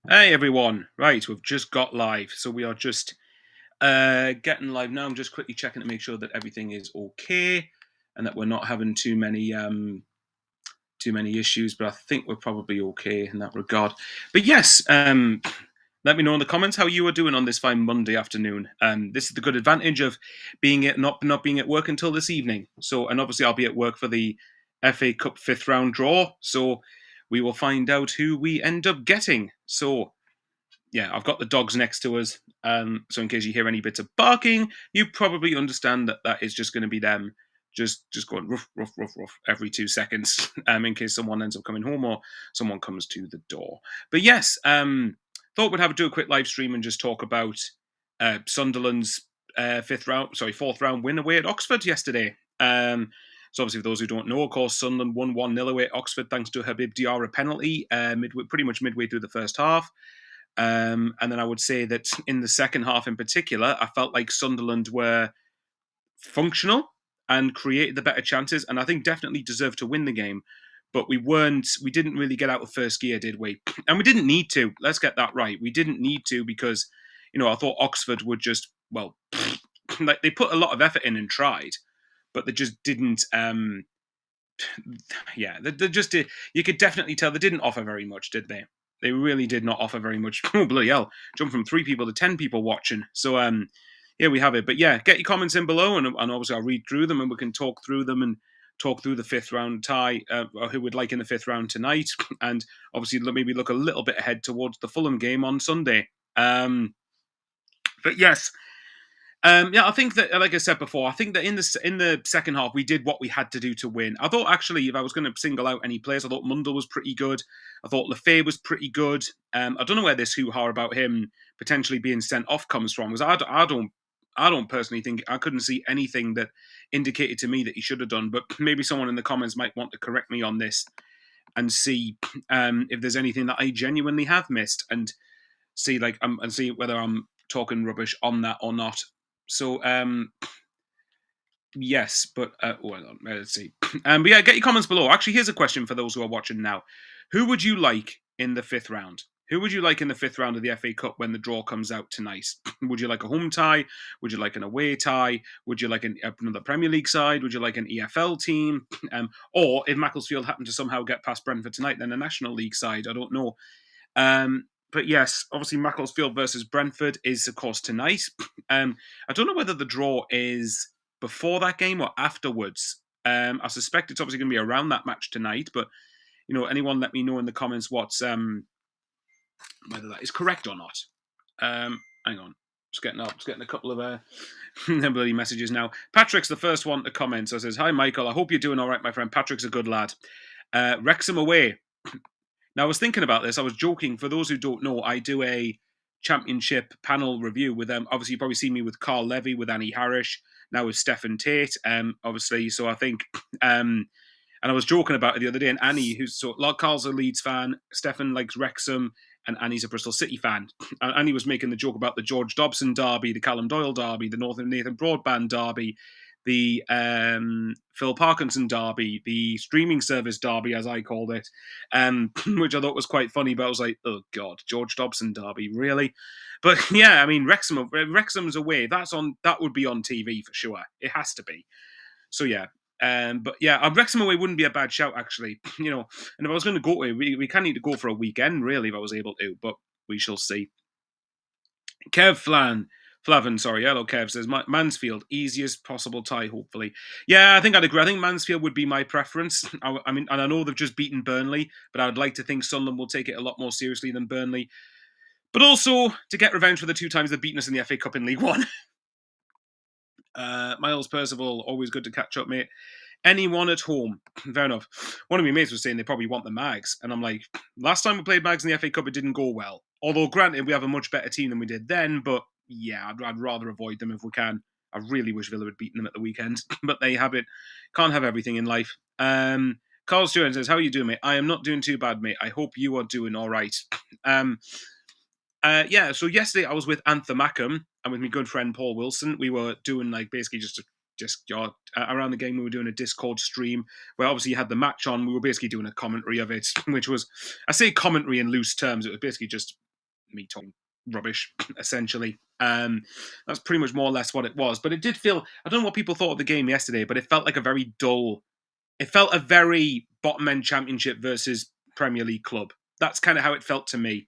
Hey everyone! Right, we've just got live, so we are just getting live now. I'm just quickly checking to make sure that everything is okay and that we're not having too many issues. But I think we're probably okay in that regard. But yes, let me know in the comments how you are doing on this fine Monday afternoon. This is the good advantage of being at not being at work until this evening. So, and obviously I'll be at work for the FA Cup fifth round draw. So we will find out who we end up getting. So yeah, I've got the dogs next to us. So in case you hear any bits of barking, you probably understand that that is just going to be them just going ruff, ruff, ruff, ruff every 2 seconds, in case someone ends up coming home or someone comes to the door. But yes, thought we'd have to do a quick live stream and just talk about Sunderland's fourth round win away at Oxford yesterday. So obviously, for those who don't know, of course, Sunderland won 1-0 away at Oxford thanks to Habib Diarra penalty, pretty much midway through the first half. And then I would say that in the second half in particular, I felt like Sunderland were functional and created the better chances, and I think definitely deserved to win the game. But we didn't really get out of first gear, did we? And we didn't need to. Let's get that right. We didn't need to because, I thought Oxford would just, well, like they put a lot of effort in and tried, but they just didn't. Yeah, they just did. You could definitely tell they didn't offer very much, did they? They really did not offer very much. Oh bloody hell! Jump from 3 people to 10 people watching. So here we have it. But yeah, get your comments in below, and obviously I'll read through them, and we can talk through them and talk through the fifth round tie, or who would like in the fifth round tonight, and obviously maybe look a little bit ahead towards the Fulham game on Sunday. But yes, yeah, I think that, like I said before, I think that in the second half we did what we had to do to win. I thought actually, if I was going to single out any players, I thought Mundell was pretty good. I thought Lefebvre was pretty good. I don't know where this hoo-ha about him potentially being sent off comes from, because I don't personally think I couldn't see anything that indicated to me that he should have done. But maybe someone in the comments might want to correct me on this and see if there's anything that I genuinely have missed, and see whether I'm talking rubbish on that or not. So yes, but let's see. But yeah, get your comments below. Actually, here's a question for those who are watching now: who would you like in the fifth round? Who would you like in the fifth round of the FA Cup when the draw comes out tonight? Would you like a home tie? Would you like an away tie? Would you like another Premier League side? Would you like an EFL team? Or if Macclesfield happen to somehow get past Brentford tonight, then a National League side? I don't know. But yes, obviously Macclesfield versus Brentford is of course tonight. I don't know whether the draw is before that game or afterwards. I suspect it's obviously going to be around that match tonight. But anyone let me know in the comments what's whether that is correct or not. Hang on. Just getting a couple of bloody messages now. Patrick's the first one to comment. So says, "Hi Michael, I hope you're doing all right, my friend. Patrick's a good lad. Wrexham away. Now, I was thinking about this. I was joking. For those who don't know, I do a championship panel review with them. Obviously, you probably see me with Carl Levy, with Annie Harris, now with Stefan Tate. Obviously, so I think, and I was joking about it the other day. And Annie, Carl's a Leeds fan, Stefan likes Wrexham, and Annie's a Bristol City fan. And Annie was making the joke about the George Dobson derby, the Callum Doyle derby, the Northern Nathan Broadband derby, the Phil Parkinson derby, the streaming service derby, as I called it, which I thought was quite funny. But I was like, oh god, George Dobson derby, really? But yeah, I mean, Wrexham's away. That would be on TV for sure. It has to be. So yeah. But yeah, Wrexham away wouldn't be a bad shout, actually. And if I was going to go away, we kind of need to go for a weekend, really, if I was able to. But we shall see. Flavin, sorry, hello Kev, says Mansfield, easiest possible tie, hopefully. Yeah, I think I'd agree. I think Mansfield would be my preference. I mean, and I know they've just beaten Burnley, but I would like to think Sunderland will take it a lot more seriously than Burnley. But also to get revenge for the 2 times they've beaten us in the FA Cup in League One. Miles Percival, always good to catch up, mate. Anyone at home? Fair enough. One of my mates was saying they probably want the Mags, and I'm like, last time we played Mags in the FA Cup, it didn't go well. Although, granted, we have a much better team than we did then, but yeah, I'd rather avoid them if we can. I really wish Villa had beaten them at the weekend, but they have it. Can't have everything in life. Carl Stewart says, "How are you doing, mate? I am not doing too bad, mate. I hope you are doing all right." Yeah, so yesterday I was with Anthem Mackham and with my good friend Paul Wilson. We were doing basically just around the game. We were doing a Discord stream where obviously you had the match on. We were basically doing a commentary of it, which was, I say commentary in loose terms. It was basically just me talking rubbish, essentially. That's pretty much more or less what it was. But it did feel, I don't know what people thought of the game yesterday, but it felt like a very dull, it felt a very bottom end championship versus Premier League club. That's kind of how it felt to me.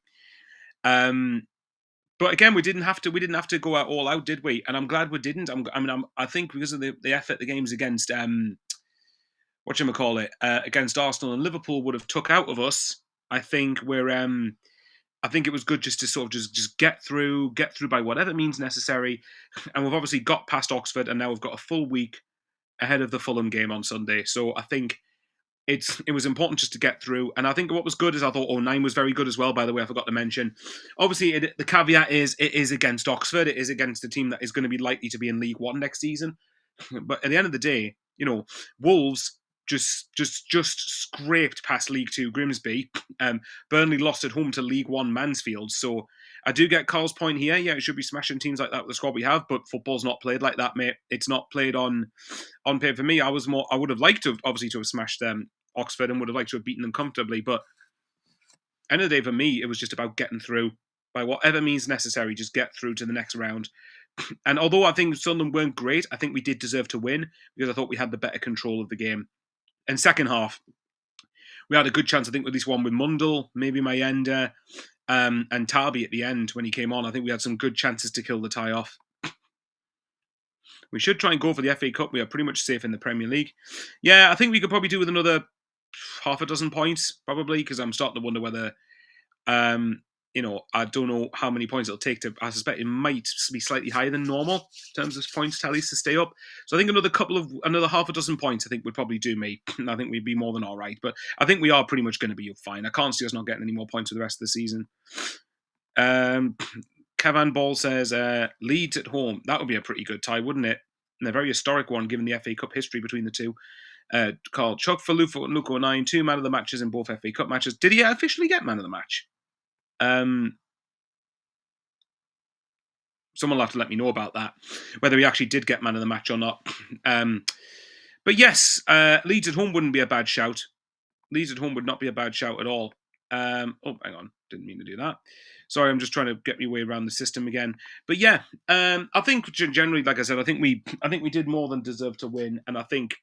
But again, we didn't have to go out all out, did we? And I'm glad we didn't. I think because of the effort the games against against Arsenal and Liverpool would have took out of us. I think I think it was good just to sort of just get through by whatever means necessary. And we've obviously got past Oxford, and now we've got a full week ahead of the Fulham game on Sunday. So I think it was important just to get through. And I think what was good is I thought 09 was very good as well, by the way, I forgot to mention. Obviously, the caveat is it is against Oxford. It is against a team that is going to be likely to be in League One next season. But at the end of the day, Wolves just scraped past League Two Grimsby. Burnley lost at home to League One Mansfield. So I do get Carl's point here. Yeah, it should be smashing teams like that with the squad we have, but football's not played like that, mate. It's not played on paper. For me, I would have liked to have smashed Oxford and would have liked to have beaten them comfortably. But end of the day, for me, it was just about getting through by whatever means necessary. Just get through to the next round. And although I think Sunderland weren't great, I think we did deserve to win because I thought we had the better control of the game. And second half, we had a good chance, I think, with this one with Mundell, maybe Mayenda, and Tarby at the end when he came on. I think we had some good chances to kill the tie off. We should try and go for the FA Cup. We are pretty much safe in the Premier League. Yeah, I think we could probably do with another half a dozen points, probably, because I'm starting to wonder whether I don't know how many points it'll take I suspect it might be slightly higher than normal in terms of points tallies to stay up. So I think another half a dozen points I think would probably do me. I think we'd be more than all right. But I think we are pretty much going to be fine. I can't see us not getting any more points for the rest of the season. Cavan Ball says, Leeds at home. That would be a pretty good tie, wouldn't it? And a very historic one given the FA Cup history between the two. Carl, Chuck for Luco 9, 2 man of the matches in both FA Cup matches. Did he officially get man of the match? Someone will have to let me know about that, whether he actually did get man of the match or not. But yes, Leeds at home wouldn't be a bad shout. Leeds at home would not be a bad shout at all. Hang on, didn't mean to do that. Sorry, I'm just trying to get my way around the system again. But yeah, I think generally, like I said, I think we did more than deserve to win, and I think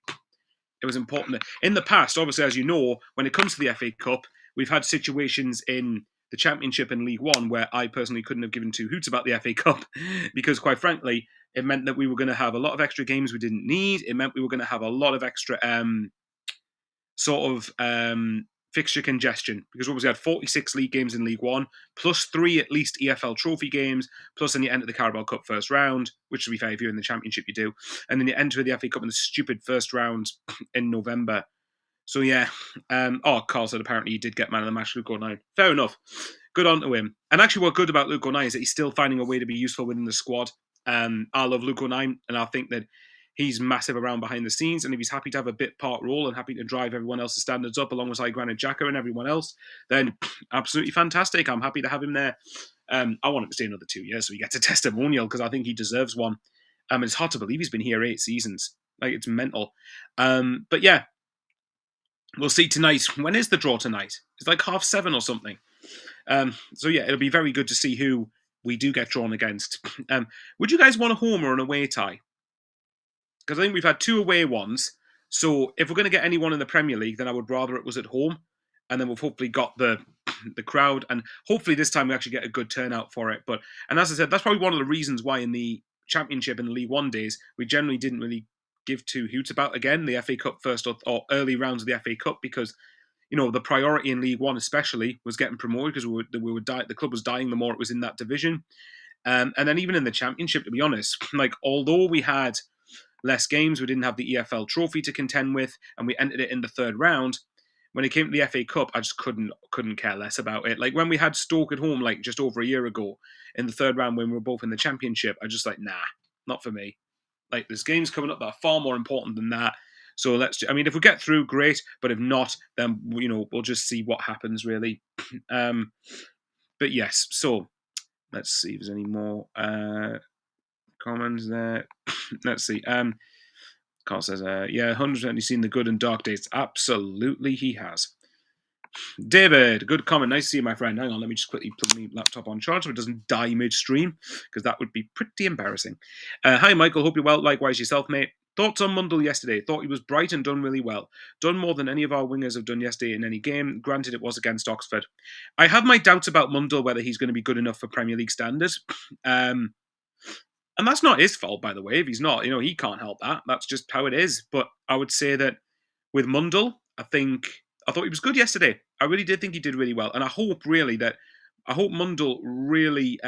it was important. In the past, obviously, as you know, when it comes to the FA Cup, we've had situations in the Championship and League One where I personally couldn't have given two hoots about the FA Cup because, quite frankly, it meant that we were going to have a lot of extra games we didn't need. It meant we were going to have a lot of extra fixture congestion because obviously we had 46 league games in League One, plus 3 at least EFL Trophy games, plus then you enter the Carabao Cup first round, which to be fair, if you're in the Championship, you do, and then you enter the FA Cup in the stupid first round in November. So yeah, Carl said apparently he did get man of the match, Luke 09. Fair enough. Good on to him. And actually what's good about Luke 09 is that he's still finding a way to be useful within the squad. I love Luke 09, and I think that he's massive around behind the scenes, and if he's happy to have a bit part role and happy to drive everyone else's standards up alongside Granit Xhaka and everyone else, then absolutely fantastic. I'm happy to have him there. I want him to stay another 2 years so he gets a testimonial because I think he deserves one. It's hard to believe he's been here 8 seasons. Like, it's mental. But yeah, we'll see tonight. When is the draw tonight? It's like 7:30 or something. So yeah, it'll be very good to see who we do get drawn against. Would you guys want a home or an away tie? Because I think we've had 2 away ones. So if we're going to get anyone in the Premier League, then I would rather it was at home. And then we've hopefully got the crowd. And hopefully this time we actually get a good turnout for it. And as I said, that's probably one of the reasons why in the Championship and the League One days, we generally didn't really give 2 hoots about, again, the FA Cup first or early rounds of the FA Cup. Because, the priority in League One especially was getting promoted because the club was dying the more it was in that division. And then even in the Championship, to be honest, like although we had less games, we didn't have the EFL Trophy to contend with, and we entered it in the 3rd round. When it came to the FA Cup, I just couldn't care less about it. Like when we had Stoke at home, like just over a year ago, in the 3rd round when we were both in the Championship, I just nah, not for me. Like there's games coming up that are far more important than that. So if we get through, great. But if not, then we'll just see what happens really. But yes, so let's see if there's any more comments there. Let's see. Carl says, yeah, 100% he's seen the good and dark days. Absolutely he has. David, good comment. Nice to see you, my friend. Hang on, let me just quickly put my laptop on charge so it doesn't die midstream, because that would be pretty embarrassing. Hi, Michael. Hope you're well. Likewise yourself, mate. Thoughts on Mundle yesterday? Thought he was bright and done really well. Done more than any of our wingers have done yesterday in any game. Granted, it was against Oxford. I have my doubts about Mundle, whether he's going to be good enough for Premier League standards. And that's not his fault, by the way. If he's not, he can't help that. That's just how it is. But I would say that with Mundle, I thought he was good yesterday. I really did think he did really well. And I hope Mundle really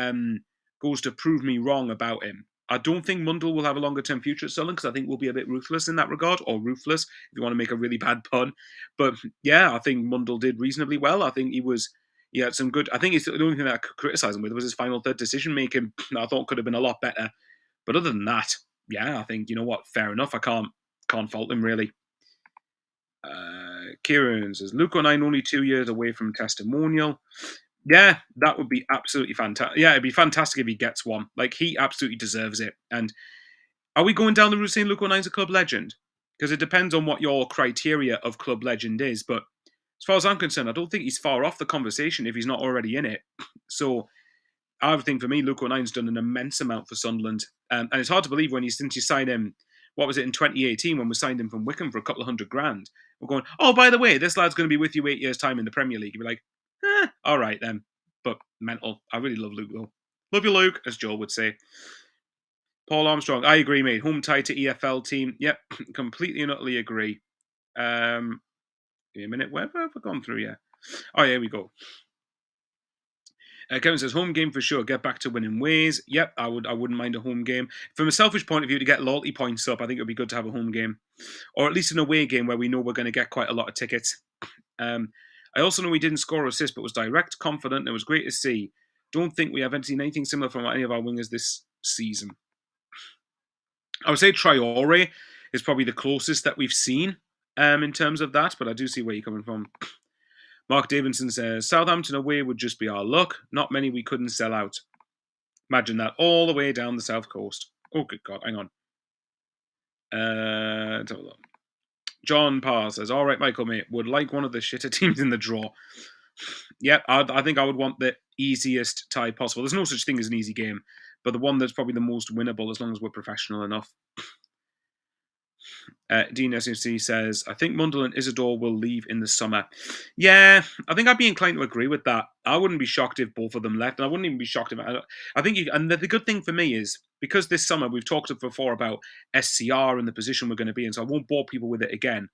goes to prove me wrong about him. I don't think Mundle will have a longer term future at Sunderland, because I think we'll be a bit ruthless in that regard, or ruthless, if you want to make a really bad pun. But yeah, I think Mundle did reasonably well. I think he had some good. I think the only thing that I could criticise him with was his final third decision making. I thought could have been a lot better. But other than that, yeah, I think, you know what, fair enough. I can't fault him really. Kieran says Luke O'Nien only 2 years away from testimonial. Yeah, that would be absolutely fantastic. Yeah, it'd be fantastic if he gets one. Like, he absolutely deserves it. And are we going down the route saying Luke O'Nien's a club legend? Because it depends on what your criteria of club legend is. But as far as I'm concerned, I don't think he's far off the conversation if he's not already in it. So I think for me, Luke O'Nien's done an immense amount for Sunderland. And it's hard to believe since you signed him, what was it, in 2018, when we signed him from Wickham for a couple of $100,000. We're going, oh, by the way, this lad's going to be with you 8 years' time in the Premier League. You'd be like, all right then. But mental. I really love Luke, though. Love you, Luke, as Joel would say. Paul Armstrong, I agree, mate. Home tie to EFL team. Yep, completely and utterly agree. Give me a minute. Where have I gone through? Yeah. Oh, here we go. Kevin says home game for sure. Get back to winning ways. Yep, I wouldn't mind a home game. From a selfish point of view, to get loyalty points up, I think it would be good to have a home game, or at least an away game where we know we're going to get quite a lot of tickets. I also know we didn't score or assist, but was direct, confident, and it was great to see. Don't think we haven't seen anything similar from any of our wingers this season. I would say Traore is probably the closest that we've seen in terms of that, but I do see where you're coming from. Mark Davidson says, Southampton away would just be our luck. Not many we couldn't sell out. Imagine that, all the way down the south coast. Oh, good God, hang on. Let's have a look. John Parr says, all right, Michael, mate, would like one of the shitter teams in the draw. Yep, I think I would want the easiest tie possible. There's no such thing as an easy game, but the one that's probably the most winnable, as long as we're professional enough. Dean SFC says, I think Mundle and Isidore will leave in the summer. Yeah, I think I'd be inclined to agree with that. I wouldn't be shocked if both of them left, and I wouldn't even be shocked if I think and the good thing for me is, because this summer we've talked before about SCR and the position we're going to be in, so I won't bore people with it again.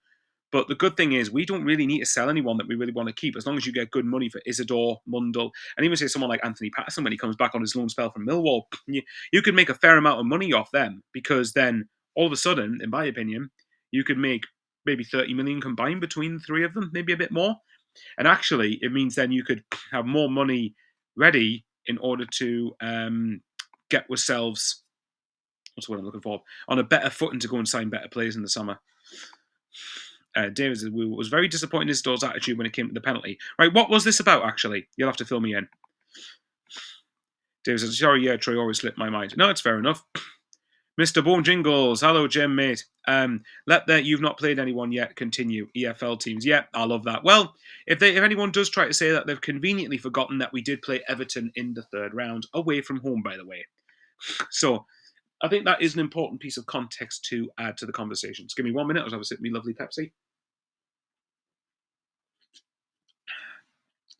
But the good thing is we don't really need to sell anyone that we really want to keep, as long as you get good money for Isidore, Mundle, and even say someone like Anthony Patterson when he comes back on his loan spell from Millwall. You could make a fair amount of money off them, because then all of a sudden, in my opinion, you could make maybe 30 million combined between the three of them, maybe a bit more. And actually, it means then you could have more money ready in order to get yourselves, what's what I'm looking for, on a better footing to go and sign better players in the summer. David says, was very disappointed in his Door's attitude when it came to the penalty. Right, what was this about, actually? You'll have to fill me in. David says, sorry, yeah, Troy always slipped my mind. No, it's fair enough. Mr. Bone Jingles, hello, Jim, mate. Let that you've not played anyone yet continue. EFL teams. Yeah, I love that. Well, if anyone does try to say that, they've conveniently forgotten that we did play Everton in the third round, away from home, by the way. So I think that is an important piece of context to add to the conversation. Just give me 1 minute. I'll have a sip of me lovely Pepsi.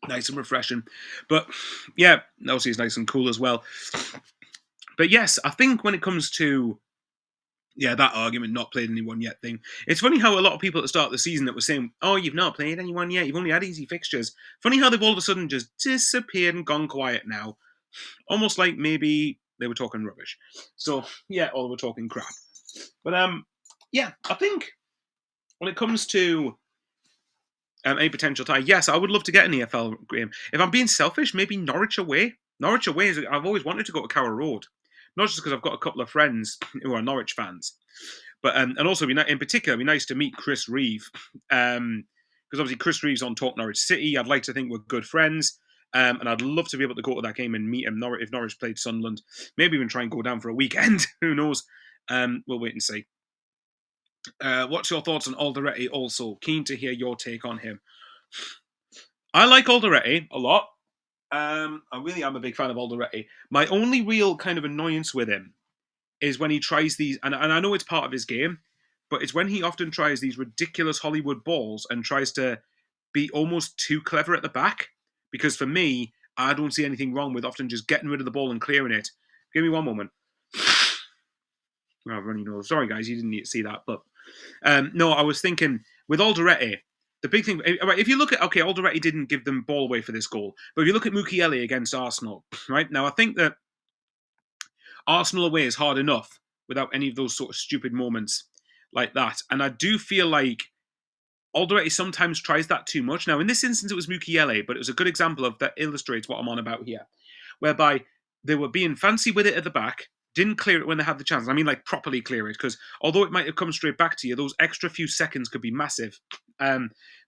Nice and refreshing. But yeah, obviously it's nice and cool as well. But yes, I think when it comes to that argument, not played anyone yet thing, it's funny how a lot of people at the start of the season that were saying, oh, you've not played anyone yet, you've only had easy fixtures. Funny how they've all of a sudden just disappeared and gone quiet now. Almost like maybe they were talking rubbish. So yeah, or they were talking crap. But yeah, I think when it comes to a potential tie, yes, I would love to get an EFL game. If I'm being selfish, maybe Norwich away. Norwich away is, I've always wanted to go to Carrow Road. Not just because I've got a couple of friends who are Norwich fans, but and also in particular, it'd be nice to meet Chris Reeve, because obviously Chris Reeve's on Talk Norwich City. I'd like to think we're good friends, and I'd love to be able to go to that game and meet him. If Norwich played Sunderland, maybe even try and go down for a weekend. Who knows? We'll wait and see. What's your thoughts on Alderete? Also, keen to hear your take on him. I like Alderete a lot. I really am a big fan of Alderete. My only real kind of annoyance with him is when he tries these, and I know it's part of his game, but it's when he often tries these ridiculous Hollywood balls and tries to be almost too clever at the back. Because for me, I don't see anything wrong with often just getting rid of the ball and clearing it. Give me one moment. Oh, runny nose. Sorry, guys, you didn't need to see that. But no, I was thinking with Alderete, the big thing. If you look at Alderete didn't give them ball away for this goal, but if you look at Mukiele against Arsenal, right now, I think that Arsenal away is hard enough without any of those sort of stupid moments like that, and I do feel like Alderete sometimes tries that too much. Now, in this instance, it was Mukiele, but it was a good example of that illustrates what I'm on about here, whereby they were being fancy with it at the back, didn't clear it when they had the chance. I mean, like properly clear it, because although it might have come straight back to you, those extra few seconds could be massive.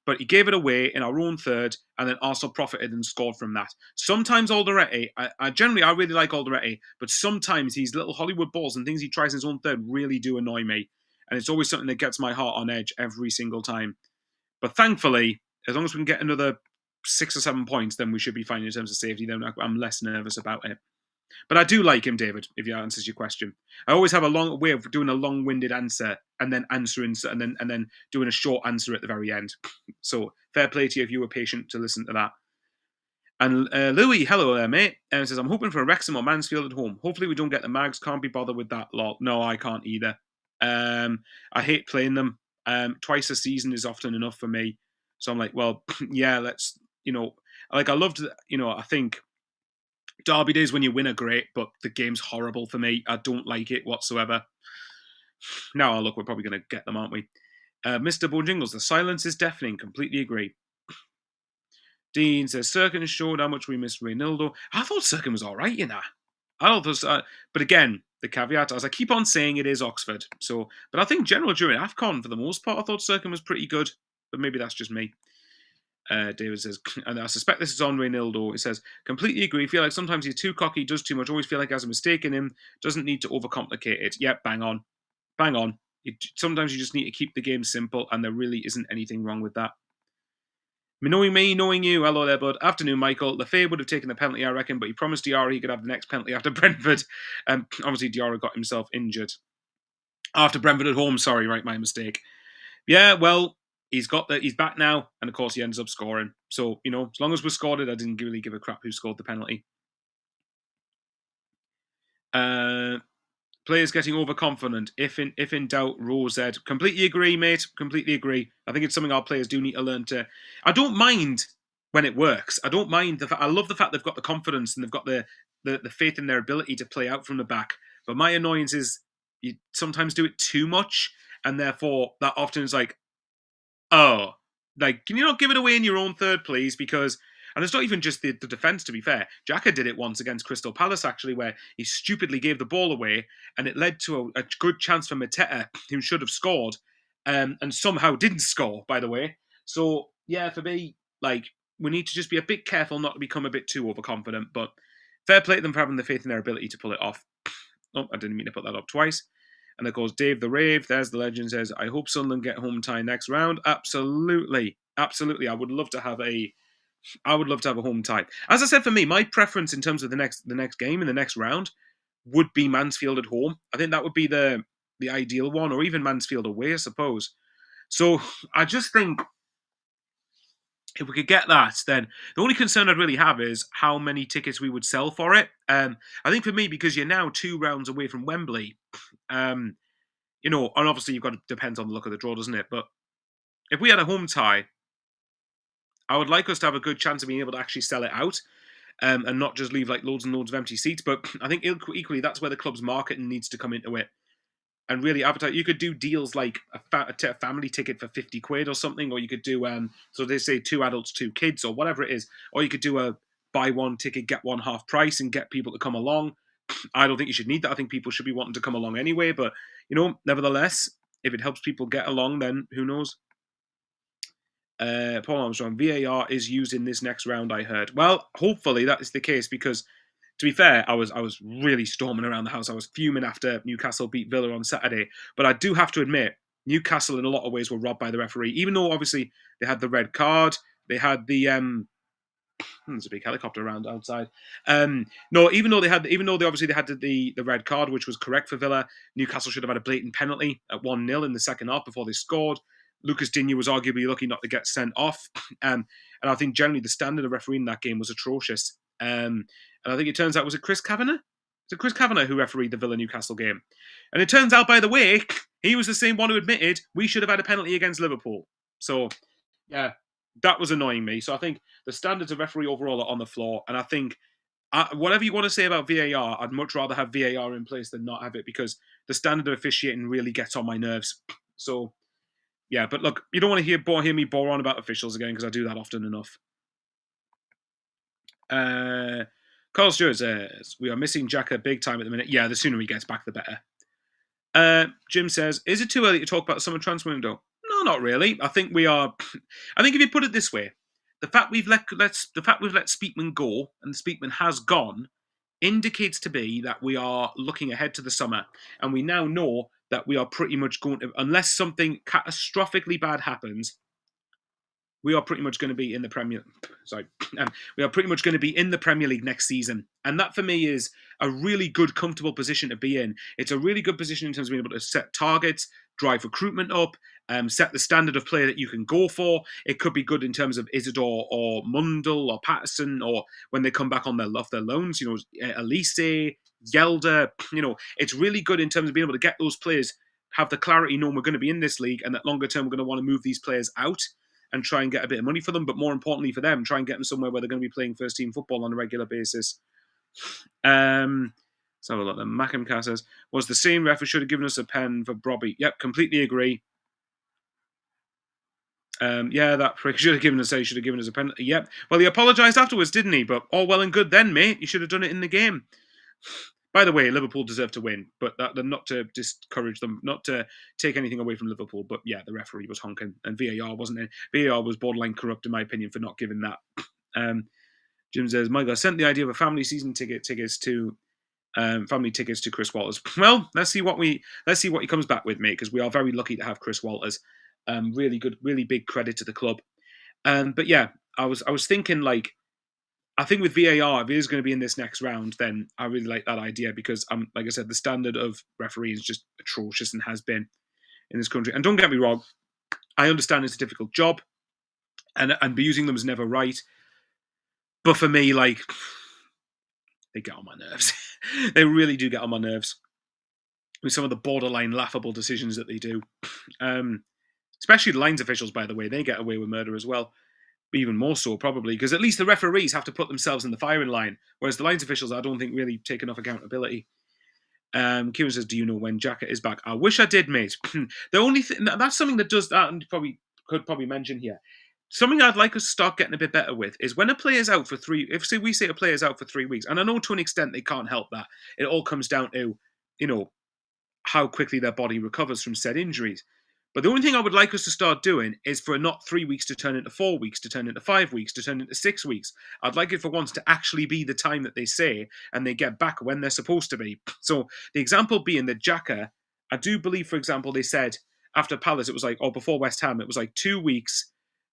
But he gave it away in our own third, and then Arsenal profited and scored from that. Sometimes Alderete, I really like Alderete, but sometimes these little Hollywood balls and things he tries in his own third really do annoy me. And it's always something that gets my heart on edge every single time. But thankfully, as long as we can get another 6 or 7 points, then we should be fine in terms of safety. Then I'm less nervous about it. But I do like him, David, if that answers your question. I always have a long way of doing a long-winded answer and then answering and then doing a short answer at the very end. So fair play to you if you were patient to listen to that. And Louis, hello there, mate. And says, I'm hoping for a Wrexham or Mansfield at home. Hopefully we don't get the Mags. Can't be bothered with that lot. No, I can't either. I hate playing them. Twice a season is often enough for me. So I'm like, well, yeah, let's, like I loved, I think Derby days when you win are great, but the game's horrible for me. I don't like it whatsoever. Now, look, we're probably going to get them, aren't we? Mr. Bojingles, the silence is deafening. Completely agree. Dean says, Serkin showed how much we missed Reynaldo. I thought Serkin was all right, I thought this, but again, the caveat, as I keep on saying, it is Oxford. So, but I think general during AFCON, for the most part, I thought Serkin was pretty good. But maybe that's just me. David says, and I suspect this is on Reynaldo. He says, completely agree. Feel like sometimes he's too cocky, does too much. Always feel like he has a mistake in him. Doesn't need to overcomplicate it. Yep, bang on. Bang on. Sometimes you just need to keep the game simple, and there really isn't anything wrong with that. Knowing me, knowing you, hello there, bud. Afternoon, Michael. Lefebvre would have taken the penalty, I reckon, but he promised Diarra he could have the next penalty after Brentford. Obviously, Diarra got himself injured. After Brentford at home, sorry, right, my mistake. Yeah, well, he's back now, and of course he ends up scoring. So, as long as we scored it, I didn't really give a crap who scored the penalty. Players getting overconfident. If in doubt, Rose said. Completely agree, mate. Completely agree. I think it's something our players do need to learn to. I don't mind when it works. I don't mind the fact. I love the fact they've got the confidence and they've got the faith in their ability to play out from the back. But my annoyance is you sometimes do it too much, and therefore that often is like, oh, like, can you not give it away in your own third, please? Because, and it's not even just the defence, to be fair. Xhaka did it once against Crystal Palace, actually, where he stupidly gave the ball away, and it led to a good chance for Mateta, who should have scored, and somehow didn't score, by the way. So, yeah, for me, like, we need to just be a bit careful not to become a bit too overconfident, but fair play to them for having the faith in their ability to pull it off. Oh, I didn't mean to put that up twice. And of course, Dave the Rave, there's the legend, says, I hope Sunderland get home tie next round. Absolutely. Absolutely. I would love to have a home tie. As I said, for me, my preference in terms of the next game in the next round would be Mansfield at home. I think that would be the ideal one, or even Mansfield away, I suppose. So I just think if we could get that, then the only concern I'd really have is how many tickets we would sell for it. I think for me, because you're now 2 rounds away from Wembley, and obviously you've got to depend on the look of the draw, doesn't it? But if we had a home tie, I would like us to have a good chance of being able to actually sell it out, and not just leave like loads and loads of empty seats. But I think equally that's where the club's marketing needs to come into it and really advertise. You could do deals like a family ticket for 50 quid or something, or you could do so they say 2 adults, 2 kids, or whatever it is, or you could do a buy one ticket, get one half price and get people to come along. I don't think you should need that. I think people should be wanting to come along anyway, but nevertheless, if it helps people get along, then who knows? Paul Armstrong, VAR is used in this next round, I heard. Well, hopefully that is the case, because to be fair, I was really storming around the house. I was fuming after Newcastle beat Villa on Saturday. But I do have to admit, Newcastle in a lot of ways were robbed by the referee. Even though obviously they had the red card, they had the There's a big helicopter around outside. No, even though they obviously had the red card, which was correct for Villa, Newcastle should have had a blatant penalty at 1-0 in the second half before they scored. Lucas Digne was arguably lucky not to get sent off. And I think generally the standard of refereeing that game was atrocious. And I think it turns out, was it Chris Kavanagh? Was it Chris Kavanagh who refereed the Villa Newcastle game? And it turns out, by the way, he was the same one who admitted we should have had a penalty against Liverpool. So, yeah, that was annoying me. So I think the standards of referee overall are on the floor. And I think whatever you want to say about VAR, I'd much rather have VAR in place than not have it, because the standard of officiating really gets on my nerves. So, yeah, but look, you don't want to hear me bore on about officials again, because I do that often enough. Carl Stewart says, we are missing Xhaka big time at the minute. Yeah, the sooner he gets back, the better. Jim says, is it too early to talk about the summer transfer window? No, not really. I think we are. I think if you put it this way, the fact we've let Speakman go, and Speakman has gone, indicates to be that we are looking ahead to the summer, and we now know that we are pretty much going to, unless something catastrophically bad happens, we are pretty much going to be in the Premier. We are pretty much going to be in the Premier League next season, and that for me is a really good, comfortable position to be in. It's a really good position in terms of being able to set targets, drive recruitment up, set the standard of play that you can go for. It could be good in terms of Isidore or Mundell or Patterson, or when they come back on their loans, Elise, Yelder. It's really good in terms of being able to get those players, have the clarity, knowing we're going to be in this league, and that longer term we're going to want to move these players out and try and get a bit of money for them, but more importantly for them, try and get them somewhere where they're going to be playing first team football on a regular basis. Let's have a look. Macam says, was the same ref who should have given us a pen for Brobby? Yep, completely agree. That prick should have given us a pen. Yep. Well, he apologised afterwards, didn't he? But all well and good then, mate. You should have done it in the game. By the way, Liverpool deserved to win, but not to discourage them, not to take anything away from Liverpool. But yeah, the referee was honking, and VAR wasn't it? VAR was borderline corrupt, in my opinion, for not giving that. Jim says, Michael, I sent the idea of a family season tickets to Chris Walters. Well, let's see what he comes back with, mate, because we are very lucky to have Chris Walters. Really good, really big credit to the club. But yeah, I was thinking, like, I think with VAR, if it is going to be in this next round, then I really like that idea, because, like I said, the standard of refereeing is just atrocious and has been in this country. And don't get me wrong, I understand it's a difficult job, and using them is never right. But for me, like, they get on my nerves. They really do get on my nerves with some of the borderline laughable decisions that they do. Especially the lines officials, by the way, they get away with murder as well. Even more so, probably, because at least the referees have to put themselves in the firing line, whereas the lines officials, I don't think, really take enough accountability. Kieran says, do you know when Xhaka is back? I wish I did, mate. The only thing, that's something that does that, and could probably mention here. Something I'd like us to start getting a bit better with is when a player's out for we say a player's out for 3 weeks, and I know to an extent they can't help that. It all comes down to, how quickly their body recovers from said injuries. But the only thing I would like us to start doing is for not 3 weeks to turn into 4 weeks, to turn into 5 weeks, to turn into 6 weeks. I'd like it for once to actually be the time that they say, and they get back when they're supposed to be. So the example being that Xhaka, I do believe, for example, they said after Palace, it was like, or before West Ham, it was like 2 weeks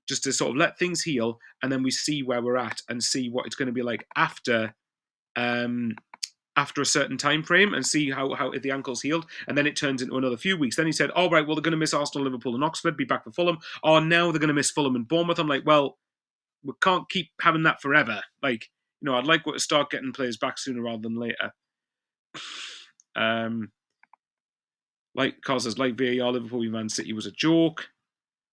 just to sort of let things heal, and then we see where we're at and see what it's going to be like after a certain time frame, and see how if the ankle's healed, and then it turns into another few weeks. Then he said, all right, well, they're going to miss Arsenal, Liverpool and Oxford, be back for Fulham. Oh, now they're going to miss Fulham and Bournemouth. I'm like, well, we can't keep having that forever. Like, I'd like to start getting players back sooner rather than later. Like Carl says, like VAR, Liverpool v Man City was a joke.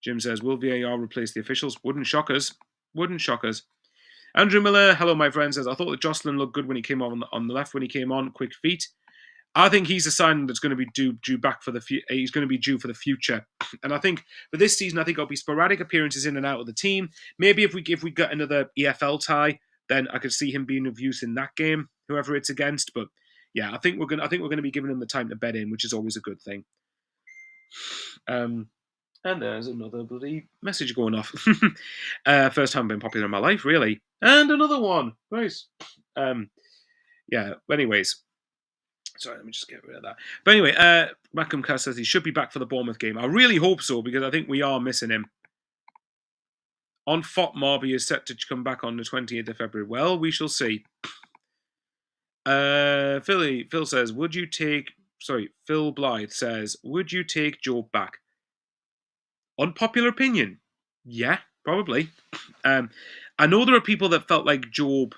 Jim says, will VAR replace the officials? Wouldn't shock us. Andrew Miller, hello, my friend, says, I thought that Jocelyn looked good when he came on the left when he came on, quick feet. I think he's a sign that's going to be due back for the he's going to be due for the future. And I think for this season, I think it'll be sporadic appearances in and out of the team. Maybe if we get another EFL tie, then I could see him being of use in that game, whoever it's against. But yeah, I think we're going to be giving him the time to bed in, which is always a good thing. And there's another bloody message going off. First time been popular in my life, really. And another one. Nice. Yeah, anyways. Sorry, let me just get rid of that. But anyway, Macam Cass says he should be back for the Bournemouth game. I really hope so, because I think we are missing him. On Fotmob, he is set to come back on the 28th of February. Well, we shall see. Phil says, would you take... Sorry, Phil Blythe says, would you take Job back? Unpopular opinion? Yeah, probably. I know there are people that felt like Job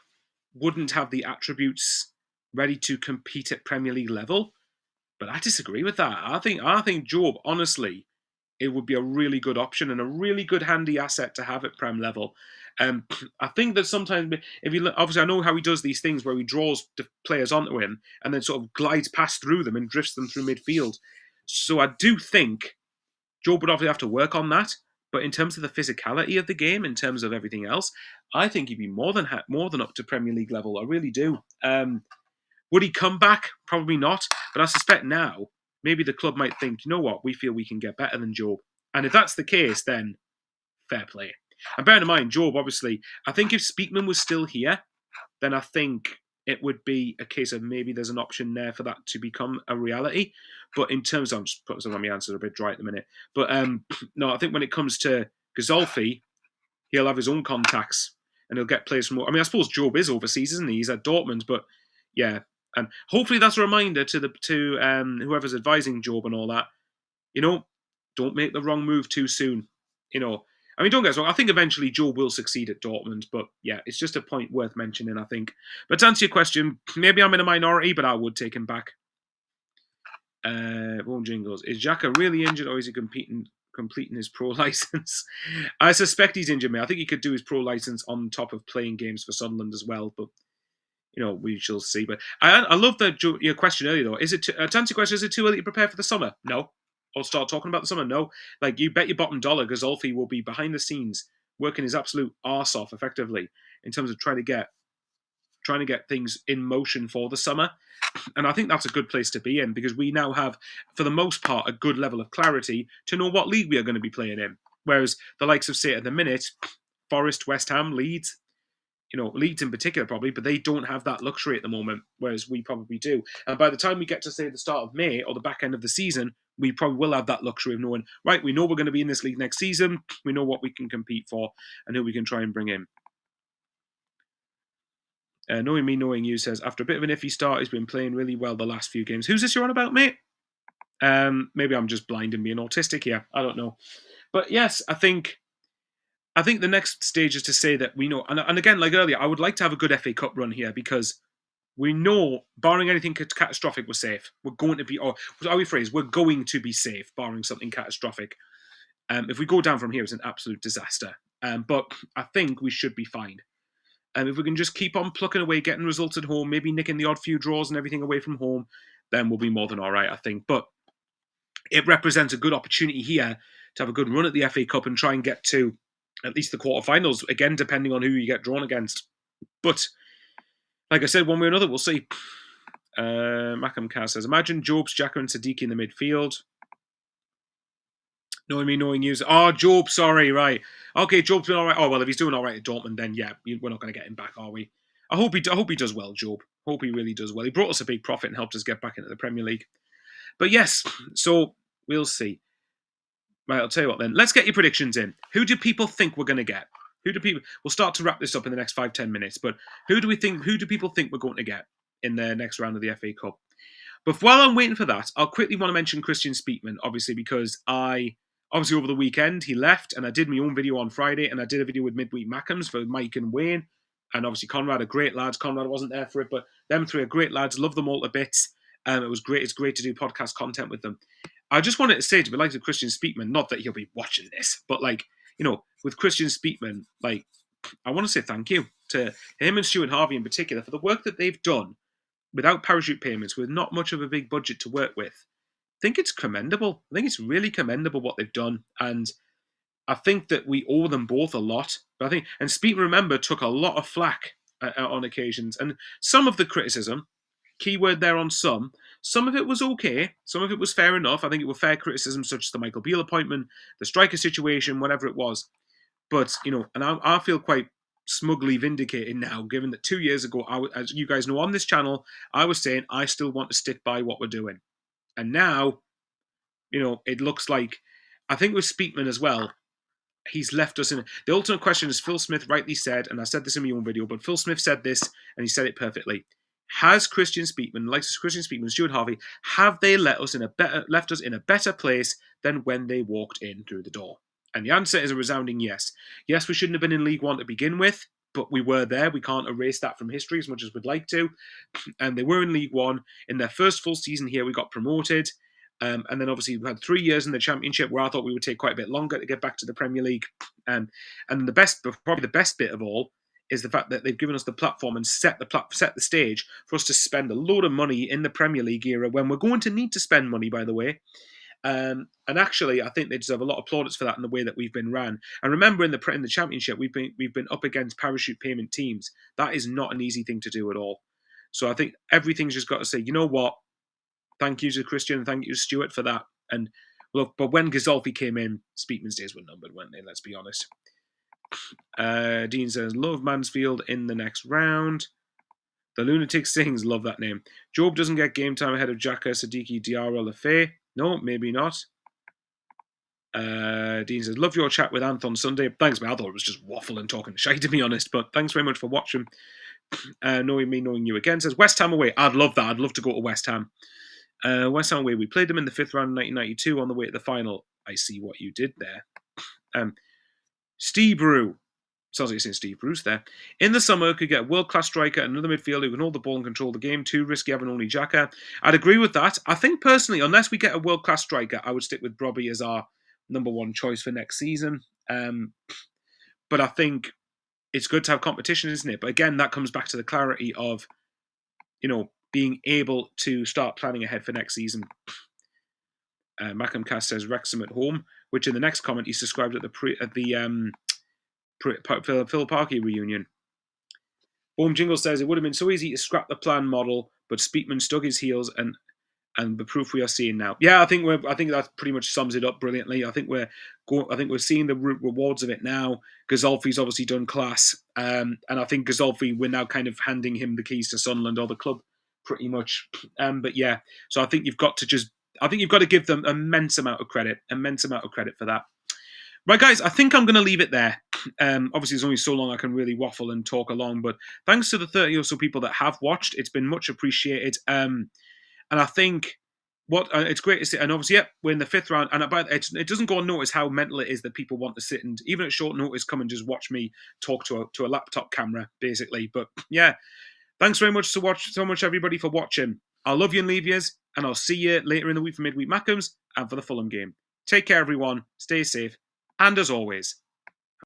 wouldn't have the attributes ready to compete at Premier League level, but I disagree with that. I think Job, honestly, it would be a really good option and a really good handy asset to have at Prem level. I think that sometimes, if you look, obviously, I know how he does these things where he draws the players onto him and then sort of glides past through them and drifts them through midfield. So I do think Job would obviously have to work on that. But in terms of the physicality of the game, in terms of everything else, I think he'd be more than up to Premier League level. I really do. Would he come back? Probably not. But I suspect now, maybe the club might think, you know what, we feel we can get better than Job. And if that's the case, then fair play. And bearing in mind, Job, obviously, I think if Speakman was still here, then I think it would be a case of maybe there's an option there for that to become a reality. But in terms of, I'm just putting some of my answers a bit dry at the minute. But no, I think when it comes to Gazolfi, he'll have his own contacts and he'll get players from. I mean, I suppose Job is overseas, isn't he? He's at Dortmund, but yeah, and hopefully that's a reminder to whoever's advising Job and all that. You know, don't make the wrong move too soon. You know, I mean, don't get us wrong. I think eventually Job will succeed at Dortmund, but yeah, it's just a point worth mentioning, I think. But to answer your question, maybe I'm in a minority, but I would take him back. Bone Jingles. Is Xhaka really injured or is he completing his pro license? I suspect he's injured, mate. I think he could do his pro license on top of playing games for Sunderland as well, but you know, we shall see. But I love your question earlier, though. Is it to answer your question, is it too early to prepare for the summer? No. Or start talking about the summer? No. Like, you bet your bottom dollar Gazolfi will be behind the scenes working his absolute arse off effectively in terms of trying to get things in motion for the summer. And I think that's a good place to be in because we now have, for the most part, a good level of clarity to know what league we are going to be playing in. Whereas the likes of, say, at the minute, Forest, West Ham, Leeds, Leeds in particular probably, but they don't have that luxury at the moment, whereas we probably do. And by the time we get to, say, the start of May or the back end of the season, we probably will have that luxury of knowing, right, we know we're going to be in this league next season, we know what we can compete for, and who we can try and bring in. Knowing me, knowing you says, after a bit of an iffy start, he's been playing really well the last few games. Who's this you're on about, mate? Maybe I'm just blind and being autistic here. I don't know. But yes, I think the next stage is to say that we know, and again, like earlier, I would like to have a good FA Cup run here because we know, barring anything catastrophic, we're safe. We're going to be, or how we phrase, we're going to be safe, barring something catastrophic. If we go down from here, it's an absolute disaster. But I think we should be fine. If we can just keep on plucking away, getting results at home, maybe nicking the odd few draws and everything away from home, then we'll be more than all right, I think. But it represents a good opportunity here to have a good run at the FA Cup and try and get to at least the quarterfinals, again, depending on who you get drawn against. But, like I said, one way or another, we'll see. Macam Kaz says, imagine Job's, Xhaka and Siddiqui in the midfield. Knowing me, knowing you. Oh, Job, sorry, right. Okay, Job's been all right. Oh, well, if he's doing all right at Dortmund, then yeah, we're not going to get him back, are we? I hope he does well, Job. Hope he really does well. He brought us a big profit and helped us get back into the Premier League. But yes, so we'll see. Right, I'll tell you what then. Let's get your predictions in. Who do people think we're going to get? We'll start to wrap this up in the next 5-10 minutes, but who do people think we're going to get in the next round of the FA Cup? But while I'm waiting for that, I'll quickly want to mention Christian Speakman, obviously, because obviously over the weekend he left and I did my own video on Friday and I did a video with Midweek Mackems for Mike and Wayne, and obviously Conrad are great lads. Conrad wasn't there for it, but them three are great lads. Love them all to bits. It was great. It's great to do podcast content with them. I just wanted to say to the likes of Christian Speakman, not that he'll be watching this, but with Christian Speakman, I want to say thank you to him and Stuart Harvey in particular for the work that they've done without parachute payments, with not much of a big budget to work with. I think it's commendable. I think it's really commendable what they've done, and I think that we owe them both a lot. But and Speakman, remember, took a lot of flack on occasions, and some of the criticism, keyword there on some of it was okay, some of it was fair enough. I think it was fair criticism, such as the Michael Beale appointment, the striker situation, whatever it was. But, and I feel quite smugly vindicated now, given that 2 years ago, as you guys know on this channel, I was saying I still want to stick by what we're doing. And now, it looks like, I think with Speakman as well, he's left us in. The ultimate question, as Phil Smith rightly said, and I said this in my own video, but Phil Smith said this, and he said it perfectly. Has Christian Speakman, like Christian Speakman, Stuart Harvey, have they left us in a better place than when they walked in through the door? And the answer is a resounding yes. Yes, we shouldn't have been in League One to begin with, but we were there. We can't erase that from history as much as we'd like to. And they were in League One. In their first full season here, we got promoted. And then obviously we had 3 years in the Championship where I thought we would take quite a bit longer to get back to the Premier League. And probably the best bit of all, is the fact that they've given us the platform and set the stage for us to spend a load of money in the Premier League era when we're going to need to spend money, by the way. And actually, I think they deserve a lot of plaudits for that in the way that we've been ran. And remember, in the Championship, we've been up against parachute payment teams. That is not an easy thing to do at all. So I think everything's just got to say, you know what? Thank you to Christian and thank you to Stuart for that. And look, but when Gazolfi came in, Speakman's days were numbered, weren't they? Let's be honest. Dean says, love Mansfield in the next round. The Lunatic Sings, love that name. Job doesn't get game time ahead of Xhaka, Siddiqui, Diarra, Lafay. No, maybe not. Dean says, love your chat with Anthon Sunday. Thanks, man. I thought it was just waffle and talking shite, to be honest, but thanks very much for watching. Knowing you again. Says, West Ham away. I'd love that. I'd love to go to West Ham. West Ham away. We played them in the 5th round in 1992 on the way to the final. I see what you did there. Steve Brew. Sounds like you're saying Steve Bruce there. In the summer, could get a world-class striker and another midfielder who can hold the ball and control the game. Too risky having only Xhaka. I'd agree with that. I think personally, unless we get a world-class striker, I would stick with Robbie as our number one choice for next season. But I think it's good to have competition, isn't it? But again, that comes back to the clarity of, being able to start planning ahead for next season. Macam Cass says Wrexham at home, which in the next comment he's described at the Phil Parkey reunion. Boom Jingle says it would have been so easy to scrap the plan model, but Speakman stuck his heels and the proof we are seeing now. Yeah, I think that pretty much sums it up brilliantly. I think we're seeing the rewards of it now. Gazolfi's obviously done class, and I think Gazolfi, we're now kind of handing him the keys to Sunderland or the club, pretty much. But yeah, so I think you've got to give them immense amount of credit for that. Right, guys, I think I'm going to leave it there. Obviously, there's only so long I can really waffle and talk along, but thanks to the 30 or so people that have watched, it's been much appreciated. And I think it's great to see. And obviously, we're in the 5th round, and it doesn't go unnoticed how mental it is that people want to sit and, even at short notice, come and just watch me talk to a laptop camera, basically. But yeah, thanks very much everybody for watching. I'll love you and leave yous, and I'll see you later in the week for midweek Mackems and for the Fulham game. Take care, everyone. Stay safe. And as always,